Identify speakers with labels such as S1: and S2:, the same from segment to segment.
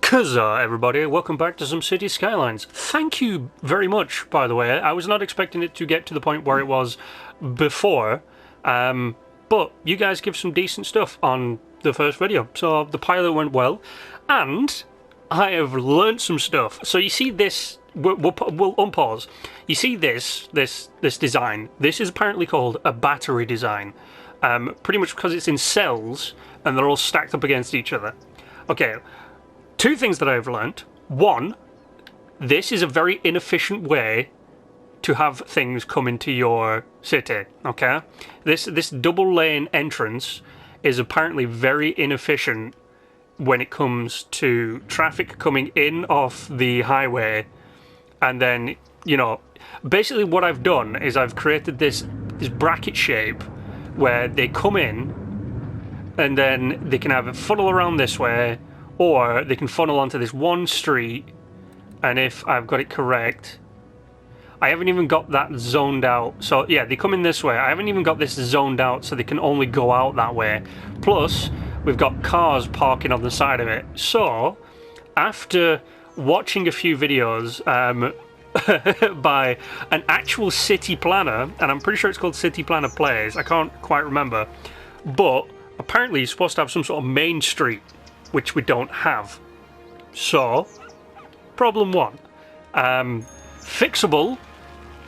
S1: Huzzah, everybody. Welcome back to some City Skylines. Thank you very much, by the way. I was not expecting it to get to the point where it was before, but you guys give some decent stuff on the first video. So the pilot went well, and I have learned some stuff. So you see this, we'll unpause. You see this design. This is apparently called a battery design, pretty much because it's in cells, and they're all stacked up against each other. Okay. Two things that I've learnt. One, this is a very inefficient way to have things come into your city, okay? This double lane entrance is apparently very inefficient when it comes to traffic coming in off the highway. And then, you know, basically what I've done is I've created this bracket shape where they come in and then they can have a funnel around this way, or they can funnel onto this one street, and if I've got it correct, I haven't even got that zoned out. So yeah, they come in this way. I haven't even got this zoned out, so they can only go out that way. Plus, we've got cars parking on the side of it. So, after watching a few videos by an actual city planner, and I'm pretty sure it's called City Planner Plays, I can't quite remember, but apparently you're supposed to have some sort of main street, which we don't have. So, problem one. Fixable,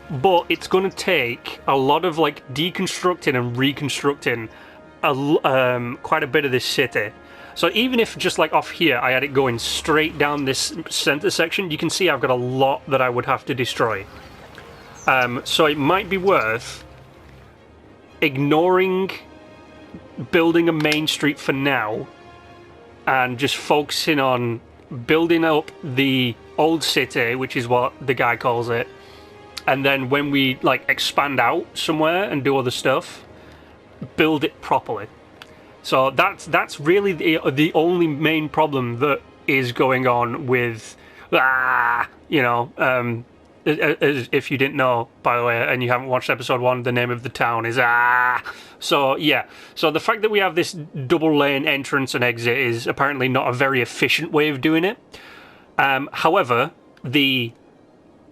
S1: but it's going to take a lot of like deconstructing and reconstructing quite a bit of this city. So even if just like off here I had it going straight down this center section, you can see I've got a lot that I would have to destroy. So it might be worth ignoring building a main street for now, and just focusing on building up the old city, which is what the guy calls it, and then when we like expand out somewhere and do other stuff, build it properly. So that's really the only main problem that is going on with, you know, if you didn't know, by the way, and you haven't watched episode 1, the name of the town is So yeah, so the fact that we have this double lane entrance and exit is apparently not a very efficient way of doing it. However, the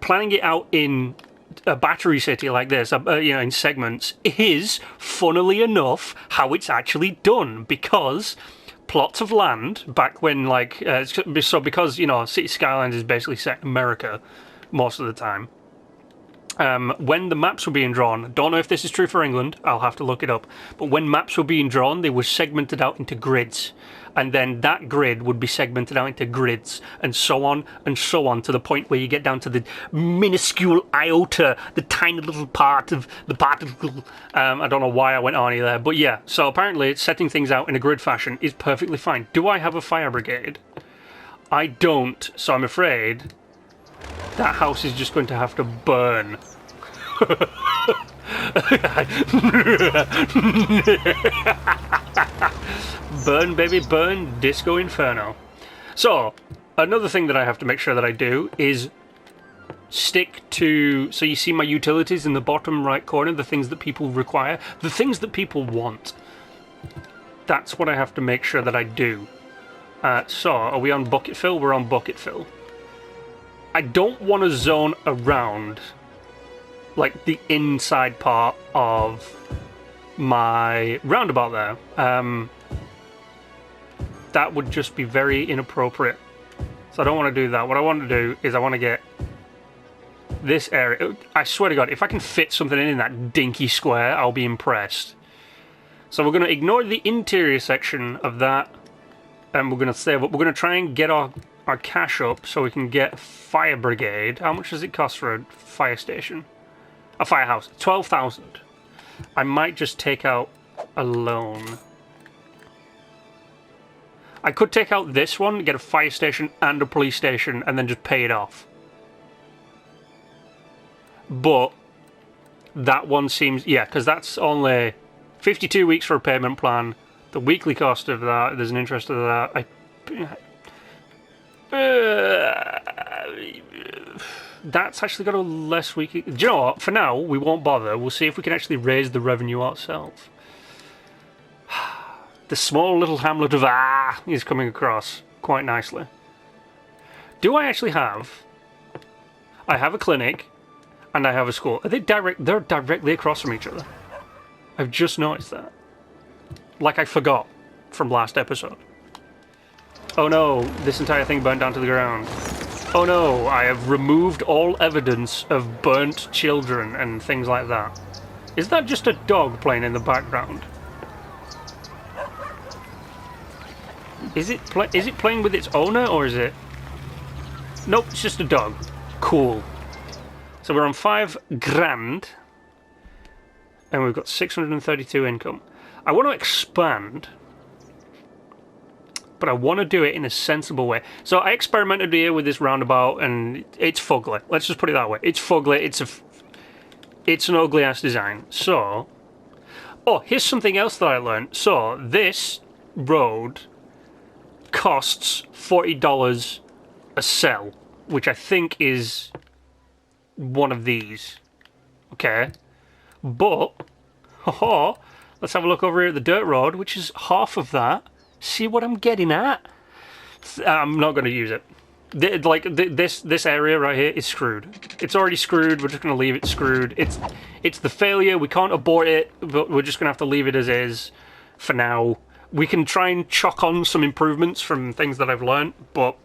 S1: planning it out in a battery city like this, you know, in segments, is, funnily enough, how it's actually done, because plots of land back when, like, so because, you know, City Skylines is basically set in America most of the time. When the maps were being drawn, don't know if this is true for England, I'll have to look it up, but when maps were being drawn, they were segmented out into grids, and then that grid would be segmented out into grids, and so on, to the point where you get down to the minuscule iota, the tiny little part of the particle. I don't know why I went on there, but yeah, so apparently setting things out in a grid fashion is perfectly fine. Do I have a fire brigade? I don't, so I'm afraid that house is just going to have to burn. Burn, baby, burn, Disco Inferno. So, another thing that I have to make sure that I do is stick to... So you see my utilities in the bottom right corner, the things that people require, the things that people want. That's what I have to make sure that I do. So, are we on bucket fill? We're on bucket fill. I don't want to zone around, like, the inside part of my roundabout there. That would just be very inappropriate. So I don't want to do that. What I want to do is I want to get this area. I swear to God, if I can fit something in that dinky square, I'll be impressed. So we're going to ignore the interior section of that, and we're going to save up. We're going to try and get our cash up so we can get fire brigade. How much does it cost for a fire station? A firehouse. 12,000. I might just take out a loan. I could take out this one, get a fire station and a police station, and then just pay it off. But that one seems... Yeah, because that's only 52 weeks for a payment plan. The weekly cost of that, there's an interest of that. That's actually got a less weekly... Do you know what? For now, we won't bother. We'll see if we can actually raise the revenue ourselves. The small little hamlet of is coming across quite nicely. Do I actually have... I have a clinic, and I have a school. Are they they're directly across from each other. I've just noticed that. Like I forgot from last episode. Oh no, this entire thing burnt down to the ground. Oh no, I have removed all evidence of burnt children and things like that. Is that just a dog playing in the background? Is it playing with its owner, or is it... Nope, it's just a dog. Cool. So we're on 5 grand. And we've got 632 income. I want to expand, but I want to do it in a sensible way. So I experimented here with this roundabout, and it's fugly. Let's just put it that way. It's fugly. It's an ugly ass design. So, oh, here's something else that I learned. So this road costs $40 a cell, which I think is one of these. Okay, but let's have a look over here at the dirt road, which is half of that. See what I'm getting at? I'm not going to use it. This area right here is screwed. It's already screwed. We're just going to leave it screwed. It's the failure. We can't abort it, but we're just going to have to leave it as is for now. We can try and chalk on some improvements from things that I've learned, but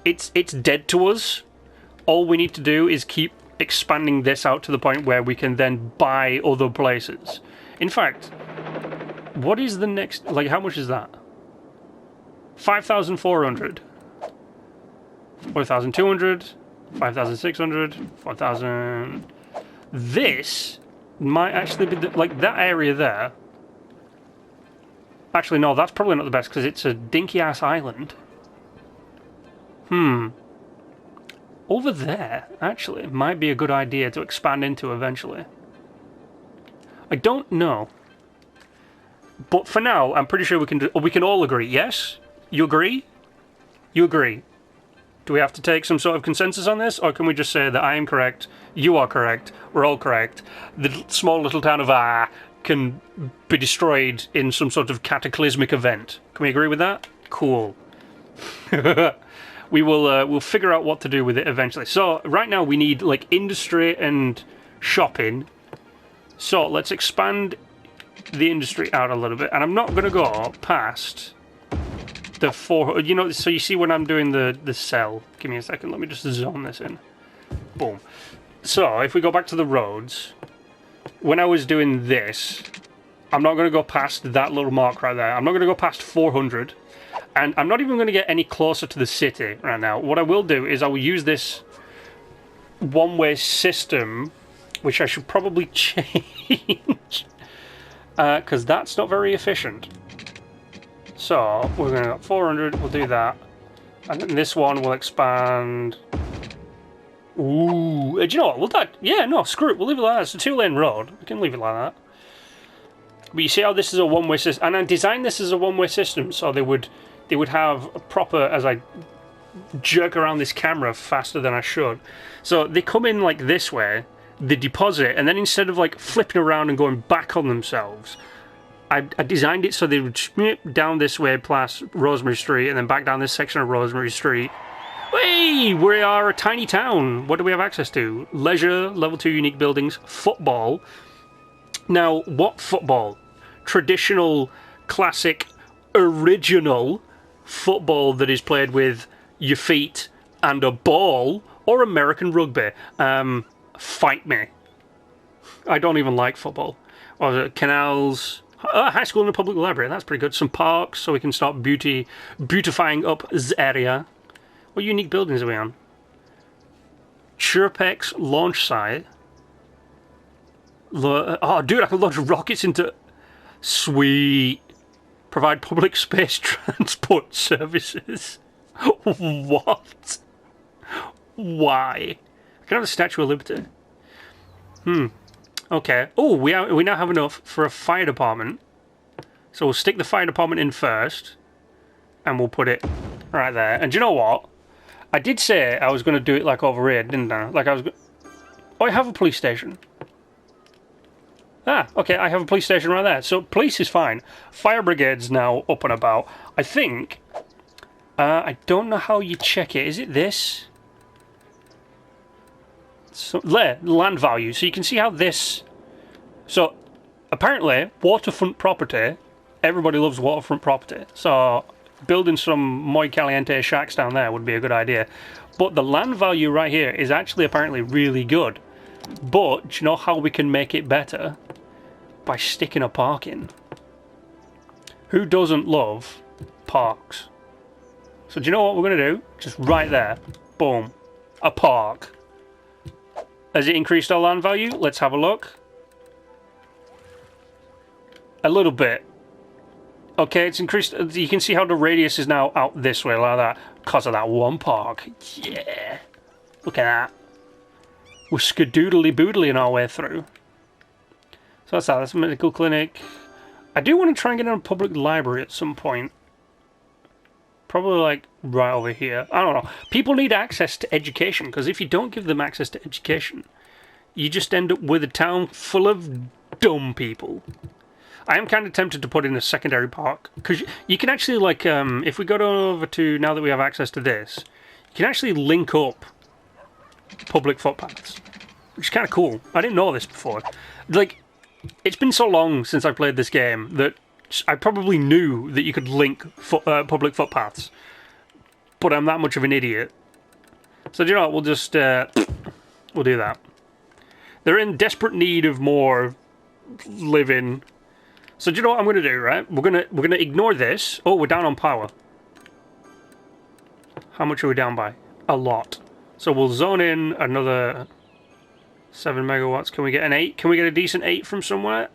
S1: it's dead to us. All we need to do is keep expanding this out to the point where we can then buy other places. In fact, what is the next... Like, how much is that? 5,400. 4,200. 5,600. 4,000... This might actually be... like, that area there... Actually, no, that's probably not the best, because it's a dinky-ass island. Over there, actually, might be a good idea to expand into eventually. I don't know. But for now, I'm pretty sure we can all agree. Yes? You agree? You agree. Do we have to take some sort of consensus on this? Or can we just say that I am correct, you are correct, we're all correct, the small little town of Ah can be destroyed in some sort of cataclysmic event? Can we agree with that? Cool. We'll figure out what to do with it eventually. So right now we need like industry and shopping. So let's expand the industry out a little bit, and I'm not going to go past the 400. You know, so you see when I'm doing the cell. Give me a second. Let me just zone this in. Boom. So if we go back to the roads, when I was doing this, I'm not going to go past that little mark right there. I'm not going to go past 400. And I'm not even going to get any closer to the city right now. What I will do is I will use this one-way system, which I should probably change, because that's not very efficient. So we're going to go 400, we'll do that. And then this one will expand. Ooh, do you know what? Will that? Yeah, no, screw it. We'll leave it like that. It's a 2-lane road. We can leave it like that. But you see how this is a one-way system, and I designed this as a one-way system, so they would have a proper, as I jerk around this camera faster than I should. So they come in like this way, they deposit, and then instead of like flipping around and going back on themselves, I designed it so they would snip down this way past Rosemary Street and then back down this section of Rosemary Street. Hey, we are a tiny town. What do we have access to? Leisure, level 2 unique buildings, football. Now, what football? Traditional, classic, original football that is played with your feet and a ball, or American rugby? Fight me. I don't even like football. Or canals, high school and a public library, that's pretty good. Some parks, so we can start beautifying up the area. What unique buildings are we on? Chirpex launch site. Oh, dude, I can launch rockets into... Sweet. Provide public space transport services. What? Why? I can have the Statue of Liberty. Okay. Oh, we now have enough for a fire department. So we'll stick the fire department in first. And we'll put it right there. And do you know what? I did say I was going to do it like over here, didn't I? Like I was... Oh, I have a police station. Ah, okay, I have a police station right there. So police is fine. Fire brigade's now up and about. I think I don't know how you check it. Is it this? So, there, land value. So you can see how this... So, apparently, waterfront property, everybody loves waterfront property. So, building some muy caliente shacks down there would be a good idea. But the land value right here is actually apparently really good. But, do you know how we can make it better? By sticking a park in. Who doesn't love parks? So do you know what we're going to do? Just right there. Boom. A park. Has it increased our land value? Let's have a look. A little bit. Okay, it's increased. You can see how the radius is now out this way like that. Because of that one park. Yeah. Look at that. We're skadoodly-boodling our way through. So that's that. That's a medical clinic. I do want to try and get in a public library at some point. Probably like right over here. I don't know. People need access to education, because if you don't give them access to education, you just end up with a town full of dumb people. I am kind of tempted to put in a secondary park, because you can actually, like, if we go over to, now that we have access to this, you can actually link up public footpaths, which is kind of cool. I didn't know this before. Like, it's been so long since I played this game that I probably knew that you could link public footpaths, but I'm that much of an idiot. So do you know what? We'll just we'll do that. They're in desperate need of more living. So do you know what I'm going to do? Right? We're gonna ignore this. Oh, we're down on power. How much are we down by? A lot. So we'll zone in another 7 megawatts. Can we get an 8? Can we get a decent 8 from somewhere?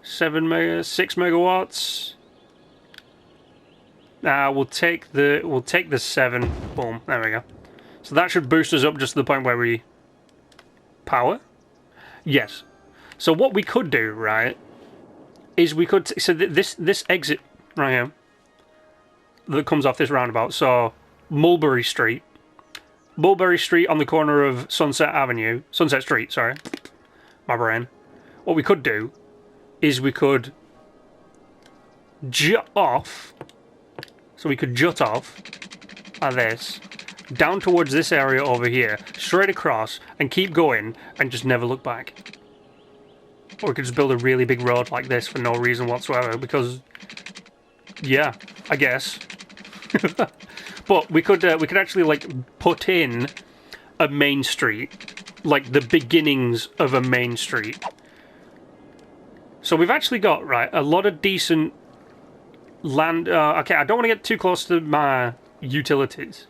S1: 6 megawatts. We'll take the 7. Boom. There we go. So that should boost us up just to the point where we power. Yes. So what we could do, right, is we could this exit right here that comes off this roundabout. So Mulberry Street on the corner of Sunset Street. Sorry, my brain. What we could do is we could jut off. So we could jut off like this, down towards this area over here, straight across, and keep going, and just never look back. Or we could just build a really big road like this for no reason whatsoever, because, yeah, I guess. But we could actually, like, put in a main street, like the beginnings of a main street. So we've actually got, right, a lot of decent land. Okay, I don't want to get too close to my utilities,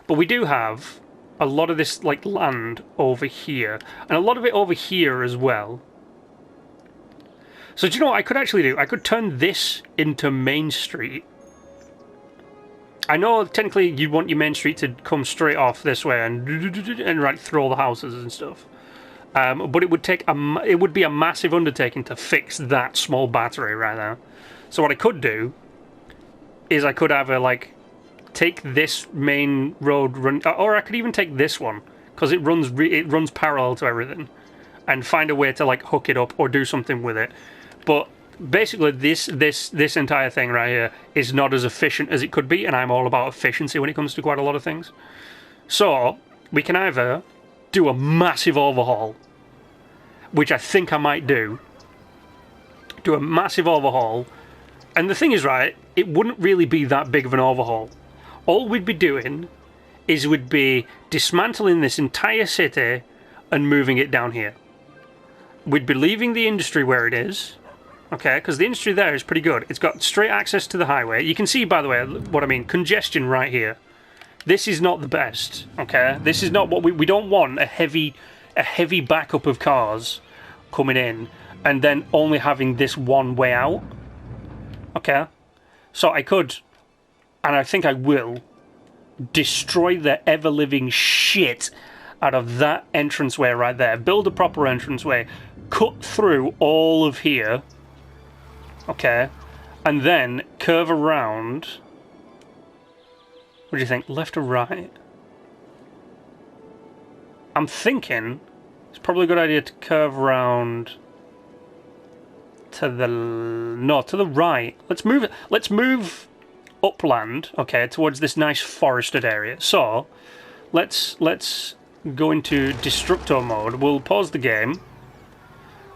S1: but we do have a lot of this, like, land over here, and a lot of it over here as well. So do you know what I could actually do? I could turn this into Main Street. I know technically you want your Main Street to come straight off this way and right through all the houses and stuff. But it would be a massive undertaking to fix that small battery right now. So what I could do is I could either, like, take this main road or I could even take this one, because it runs parallel to everything, and find a way to, like, hook it up or do something with it. But basically this entire thing right here is not as efficient as it could be, and I'm all about efficiency when it comes to quite a lot of things. So we can either do a massive overhaul, which I think I might do a massive overhaul, and the thing is, right, it wouldn't really be that big of an overhaul. All we'd be doing is we'd be dismantling this entire city and moving it down here. We'd be leaving the industry where it is, okay, because the industry there is pretty good. It's got straight access to the highway. You can see, by the way, what I mean, congestion right here. This is not the best, okay? This is not what we don't want, a heavy backup of cars coming in and then only having this one way out, okay? So I could, and I think I will, destroy the ever-living shit out of that entranceway right there. Build a proper entranceway, cut through all of here, okay, and then curve around. What do you think, left or right? I'm thinking it's probably a good idea to curve around to the right. Let's move it. Let's move upland, okay, towards this nice forested area. So let's go into destructo mode. We'll pause the game,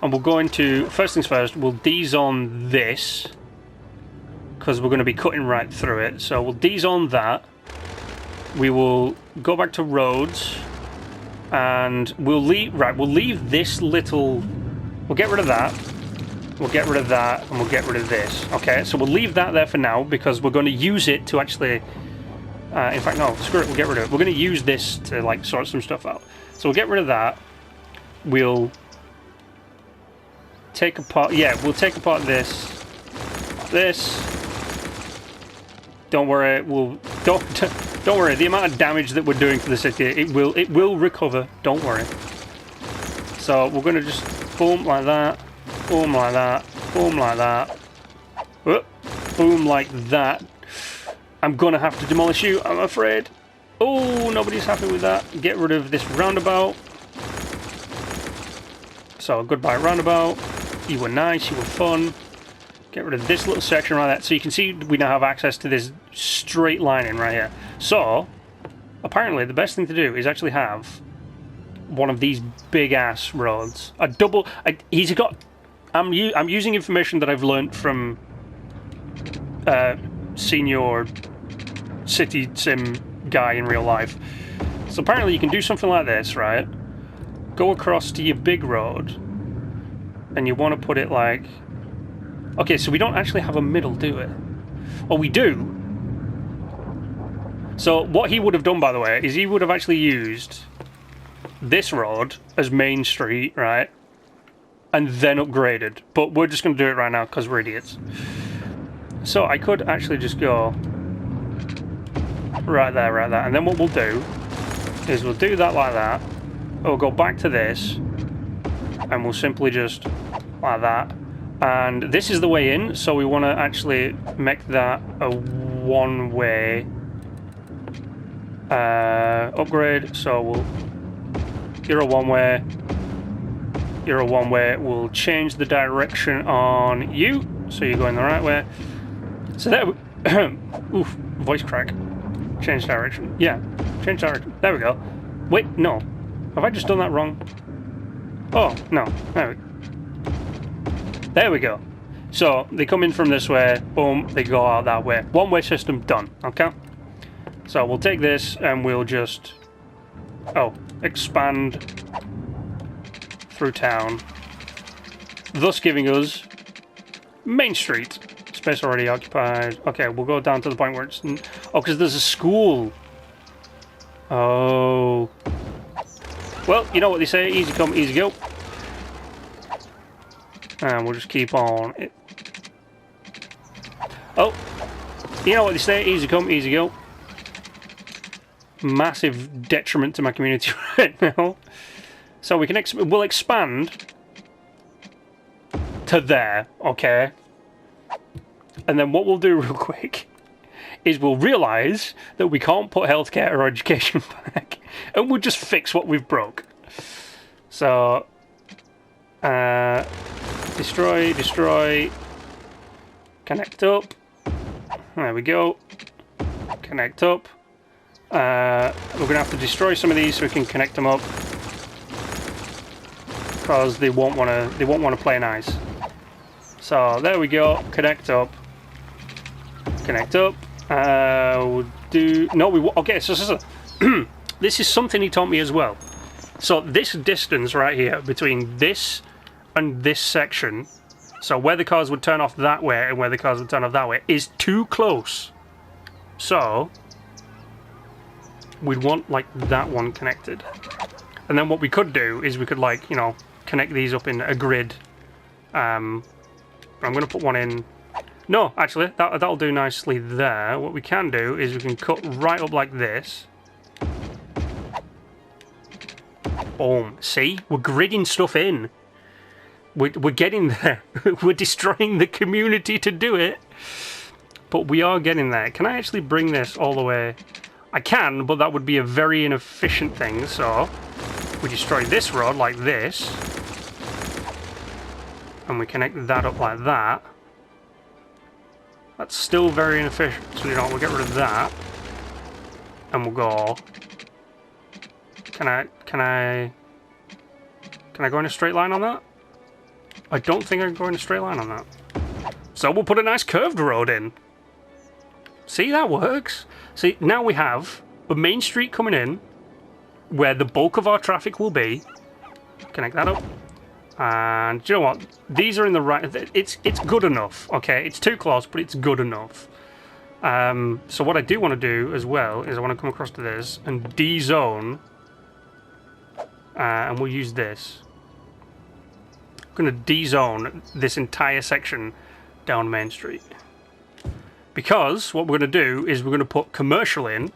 S1: and we'll go into, first things first, we'll dezone this, because we're going to be cutting right through it. So we'll dezone that. We will go back to roads, and we'll leave this little, we'll get rid of that, we'll get rid of that, and we'll get rid of this. Okay, so we'll leave that there for now, because we're going to use it to actually, in fact, no, screw it, we'll get rid of it. We're going to use this to, like, sort some stuff out. So we'll get rid of that. We'll take apart, yeah, we'll take apart this. Don't worry, don't worry, the amount of damage that we're doing to the city, it will recover, don't worry. So we're going to just boom like that, boom like that, boom like that, boom like that. I'm going to have to demolish you, I'm afraid. Oh, nobody's happy with that. Get rid of this roundabout. So, goodbye roundabout. You were nice, you were fun. Get rid of this little section right there. So you can see we now have access to this straight line in right here. So, apparently the best thing to do is actually have one of these big-ass roads. A double... I'm using information that I've learnt from senior city sim guy in real life. So apparently you can do something like this, right? Go across to your big road, and you want to put it like... Okay, so we don't actually have a middle, do we? Oh, we do. So what he would have done, by the way, is he would have actually used this road as main street, right? And then upgraded. But we're just going to do it right now because we're idiots. So I could actually just go right there, and then what we'll do is we'll do that like that. We'll go back to this, and we'll simply just like that. And this is the way in, so we want to actually make that a one-way upgrade. So you're a one-way, you're a one-way. We'll change the direction on you, so you're going the right way. So there, oof, voice crack. Change direction. Yeah, change direction. There we go. Wait, no. Have I just done that wrong? Oh, no. There we go. So, they come in from this way, boom, they go out that way. One-way system, done, okay? So, we'll take this and we'll just... expand through town. Thus giving us Main Street. Space already occupied. Okay, we'll go down to the point where it's... Oh, because there's a school. Oh. Well, you know what they say, easy come, easy go. And we'll just keep on it. Oh. You know what they say, easy come, easy go. Massive detriment to my community right now. So we can we'll expand to there, okay? And then what we'll do real quick is we'll realise that we can't put healthcare or education back, and we'll just fix what we've broke. So, destroy, connect up. There we go. Connect up. We're going to have to destroy some of these so we can connect them up, because they won't want to play nice. So there we go. Connect up. Connect up. We'll do... No, okay, so this is something he taught me as well. So this distance right here between this and this section, so where the cars would turn off that way and where the cars would turn off that way, is too close. So we'd want like that one connected. And then what we could do is we could, like, you know, connect these up in a grid. I'm going to put one in... No, actually, that'll do nicely there. What we can do is we can cut right up like this. Boom. See? We're gridding stuff in. We're getting there. We're destroying the community to do it. But we are getting there. Can I actually bring this all the way? I can, but that would be a very inefficient thing. So we destroy this road like this. And we connect that up like that. That's still very inefficient. So you know, we'll get rid of that. And we'll go... Can I go in a straight line on that? I don't think I can go in a straight line on that. So we'll put a nice curved road in. See, that works. See, now we have a main street coming in where the bulk of our traffic will be. Connect that up. And do you know what? These are in the right... It's good enough, okay? It's too close, but it's good enough. So what I do want to do as well is I want to come across to this and D-zone. And we'll use this. I'm going to D-zone this entire section down Main Street. Because what we're going to do is we're going to put commercial in.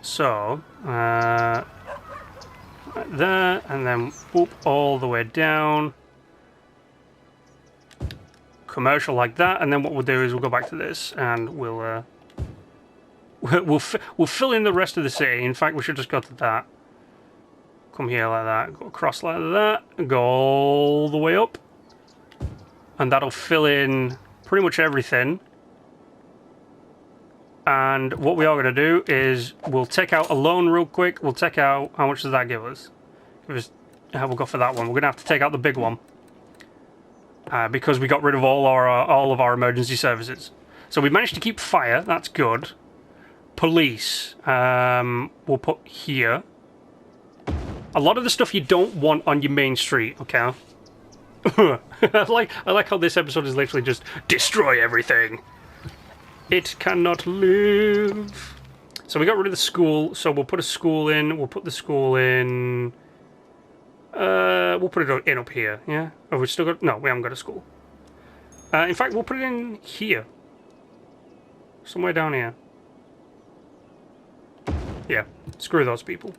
S1: So, right there, and then whoop all the way down. Commercial like that, and then what we'll do is we'll go back to this, and we'll fill in the rest of the city. In fact, we should just go to that. Come here like that, go across like that, go all the way up, and that'll fill in pretty much everything. And what we are going to do is we'll take out a loan real quick. We'll take out, how much does that give us? We'll go for that one. We're going to have to take out the big one because we got rid of all of our emergency services. So we managed to keep fire. That's good. Police, we'll put here. A lot of the stuff you don't want on your main street, okay? I like how this episode is literally just destroy everything. It cannot live. So we got rid of the school, so we'll put a school in. We'll put the school in... we'll put it in up here, yeah? Oh, we still got... No, we haven't got a school. In fact, we'll put it in here. Somewhere down here. Yeah, screw those people.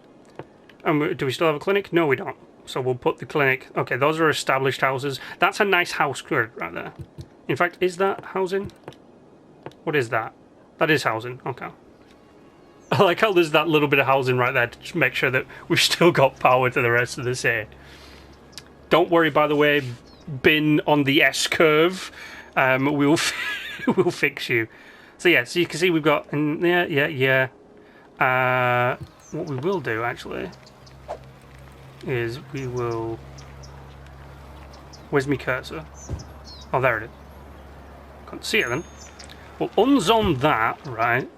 S1: Do we still have a clinic? No, we don't. So we'll put the clinic... Okay, those are established houses. That's a nice house right there. In fact, is that housing? What is that? That is housing. Okay. I like how there's that little bit of housing right there to just make sure that we've still got power to the rest of the city. Don't worry, by the way, bin on the S-curve. We'll fix you. So yeah, so you can see we've got... Yeah. What we will do, actually, is we will... Where's my cursor? Oh, there it is. Can't see it then. We'll unzone that, right?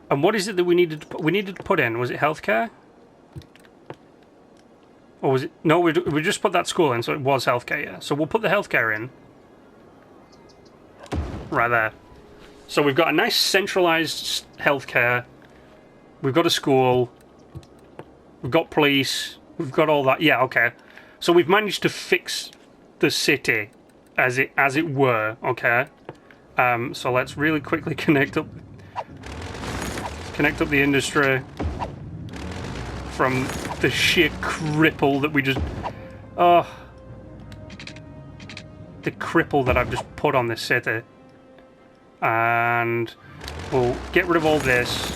S1: And what is it that we needed to put? We needed to put in? Was it healthcare? Or was it... No, we just put that school in, so it was healthcare, yeah. So we'll put the healthcare in. Right there. So we've got a nice centralised healthcare. We've got a school. We've got police. We've got all that. Yeah, okay. So we've managed to fix the city, as it were, okay? So let's really quickly connect up the industry from the sheer cripple that we just... Oh. The cripple that I've just put on this city. And we'll get rid of all this.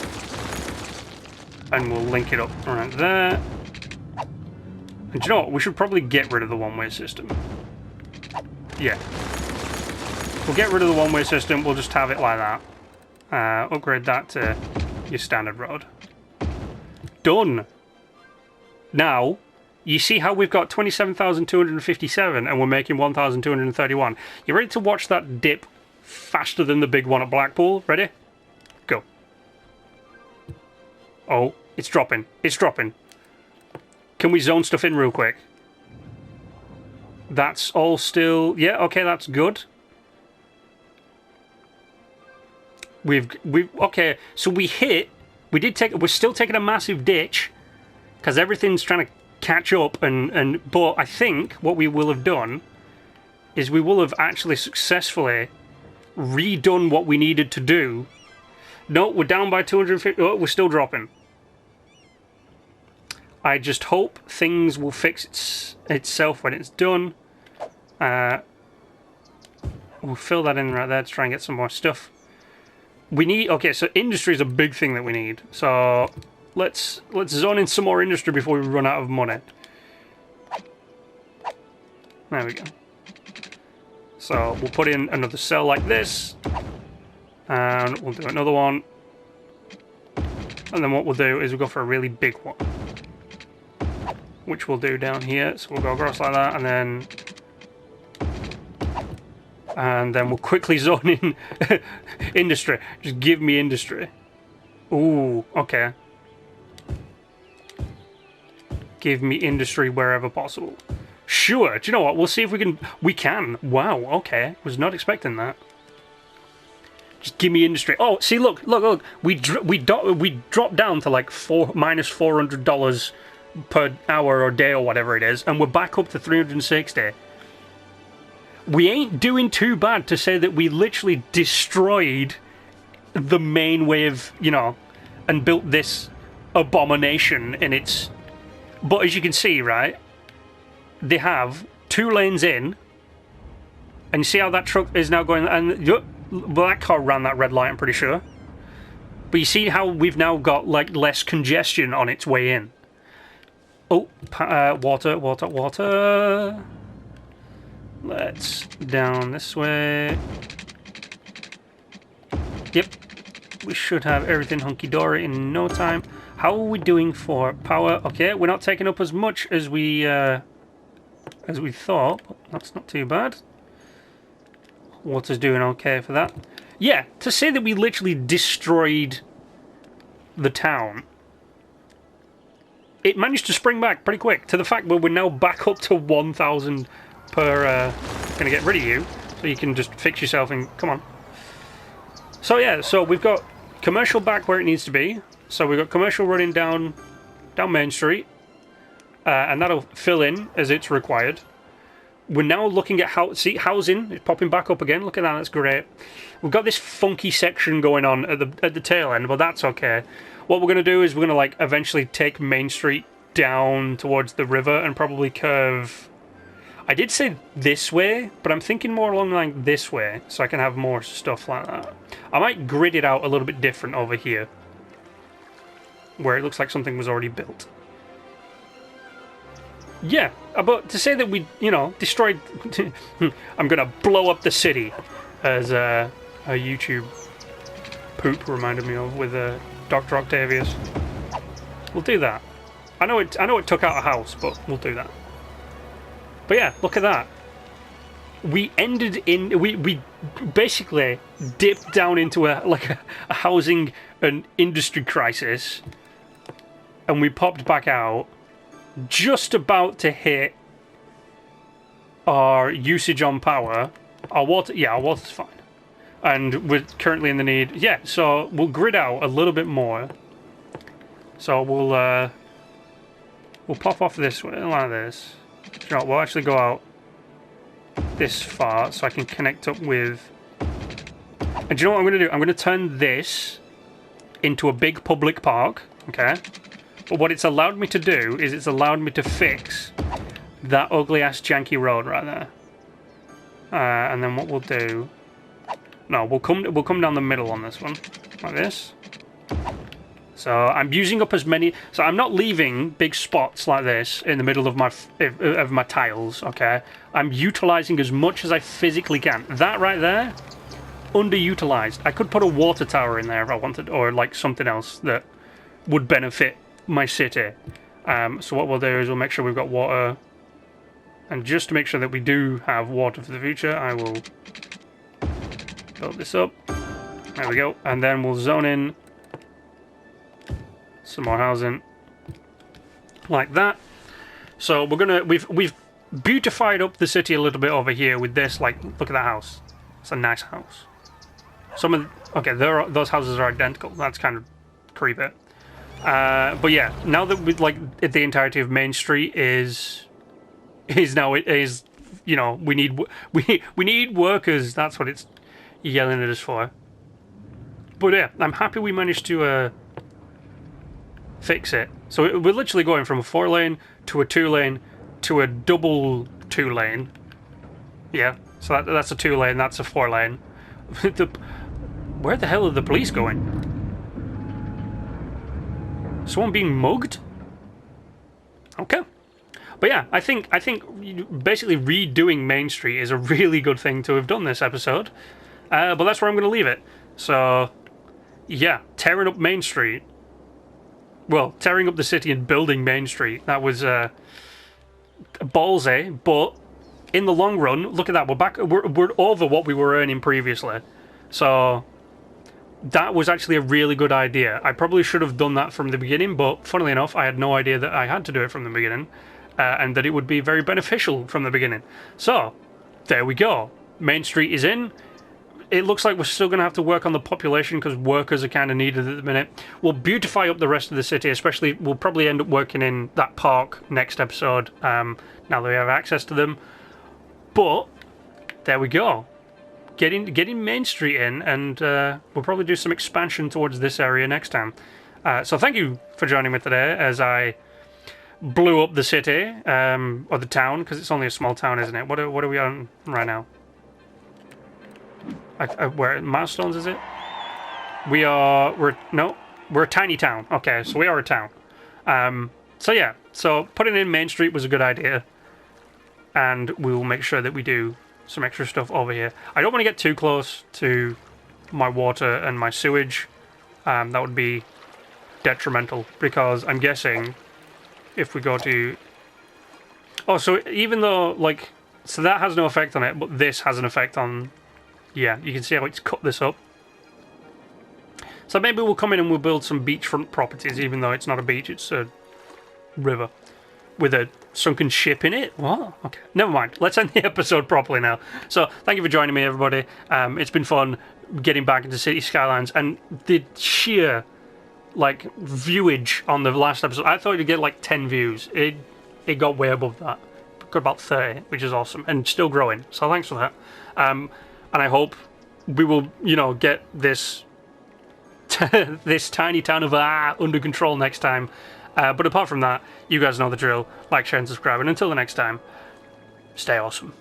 S1: And we'll link it up right there. And do you know what? We should probably get rid of the one-way system. Yeah. We'll get rid of the one-way system. We'll just have it like that. Upgrade that to your standard road. Done. Now, you see how we've got 27,257 and we're making 1,231. You ready to watch that dip faster than the big one at Blackpool? Ready? Go. Oh, it's dropping. It's dropping. Can we zone stuff in real quick? That's all still... Yeah, okay, that's good. Okay, so we're still taking a massive ditch because everything's trying to catch up but I think what we will have done is we will have actually successfully redone what we needed to do. No, we're down by 250. Oh, we're still dropping. I just hope things will fix itself when it's done. We'll fill that in right there to try and get some more stuff. We need... Okay, so industry is a big thing that we need. So let's zone in some more industry before we run out of money. There we go. So we'll put in another cell like this, and we'll do another one. And then what we'll do is we'll go for a really big one, which we'll do down here. So we'll go across like that, and then we'll quickly zone in industry. Just give me industry. Ooh, okay. Give me industry wherever possible. Sure. Do you know what? We'll see if we can. We can. Wow. Okay. Was not expecting that. Just give me industry. Oh, see, look. We dropped down to like minus $400 per hour or day or whatever it is, and we're back up to 360. We ain't doing too bad to say that we literally destroyed the main wave, you know, and built this abomination in its. But as you can see, right, they have 2 lanes in, and you see how that truck is now going, and well, that car ran that red light, I'm pretty sure. But you see how we've now got like less congestion on its way in. Oh, water. Let's down this way. Yep, we should have everything hunky-dory in no time. How are we doing for power? Okay, we're not taking up as much as we thought, but that's not too bad. Water's doing okay for that. Yeah, to say that we literally destroyed the town, it managed to spring back pretty quick to the fact where we're now back up to 1,000 per. Gonna get rid of you, so you can just fix yourself and come on. So yeah, so we've got commercial back where it needs to be. So we've got commercial running down Main Street, and that'll fill in as it's required. We're now looking at housing is popping back up again. Look at that, that's great. We've got this funky section going on at the tail end, but that's okay. What we're going to do is we're going to like eventually take Main Street down towards the river and probably curve. I did say this way, but I'm thinking more along like this way, so I can have more stuff like that. I might grid it out a little bit different over here, where it looks like something was already built. Yeah, but to say that we, you know, destroyed... I'm going to blow up the city, as a YouTube poop reminded me of with Dr. Octavius. We'll do that. I know it took out a house, but we'll do that. But yeah, look at that. We ended in... We basically dipped down into a housing and industry crisis, and we popped back out just about to hit our usage on power. Our water's fine. And we're currently in the need... Yeah, so we'll grid out a little bit more. So we'll pop off this way, like this. You know, we'll actually go out this far so I can connect up with... And do you know what I'm going to do? I'm going to turn this into a big public park, okay? But what it's allowed me to do is it's allowed me to fix that ugly-ass janky road right there. And then what we'll do... No, we'll come down the middle on this one, like this. So I'm using up as many... So I'm not leaving big spots like this in the middle of my tiles, okay? I'm utilising as much as I physically can. That right there, underutilised. I could put a water tower in there if I wanted, or like something else that would benefit my city. So what we'll do is we'll make sure we've got water, and just to make sure that we do have water for the future, I will build this up. There we go, and then we'll zone in some more housing like that. So we're gonna we've beautified up the city a little bit over here with this. Like, look at that house. It's a nice house. Those houses are identical. That's kind of creepy. But yeah, now that the entirety of Main Street is now, you know, we need workers. That's what it's yelling at us for. But yeah, I'm happy we managed to fix it. So we're literally going from a 4-lane to a 2-lane to a double 2-lane. Yeah, so that's a 2-lane. That's a 4-lane. Where the hell are the police going? Someone being mugged? Okay. But yeah, I think basically redoing Main Street is a really good thing to have done this episode. But that's where I'm going to leave it. So, yeah, tearing up Main Street. Well, tearing up the city and building Main Street. That was ballsy, but in the long run, look at that. We're back. We're over what we were earning previously. So that was actually a really good idea. I probably should have done that from the beginning, but funnily enough, I had no idea that I had to do it from the beginning, and that it would be very beneficial from the beginning. So there we go. Main Street is in. It looks like we're still going to have to work on the population because workers are kind of needed at the minute. We'll beautify up the rest of the city, especially we'll probably end up working in that park next episode, now that we have access to them. But there we go. Getting Main Street in, and we'll probably do some expansion towards this area next time. So thank you for joining me today as I blew up the city, or the town, because it's only a small town, isn't it? What are we on right now? Where milestones is it? We're a tiny town. Okay, so we are a town. So yeah, so putting in Main Street was a good idea, and we will make sure that we do some extra stuff over here. I don't want to get too close to my water and my sewage. That would be detrimental, because I'm guessing if we go to... Oh, so even though, like... So that has no effect on it, but this has an effect on... Yeah, you can see how it's cut this up. So maybe we'll come in and we'll build some beachfront properties, even though it's not a beach, it's a river with a sunken ship in it. What? Okay, never mind. Let's end the episode properly now. So thank you for joining me, everybody. It's been fun getting back into City Skylines, and the sheer like viewage on the last episode. I thought you'd get like 10 views. It got way above that. Got about 30, which is awesome, and still growing. So thanks for that. And I hope we will, get this this tiny town of under control next time. But apart from that, you guys know the drill. Like, share, and subscribe. And until the next time, stay awesome.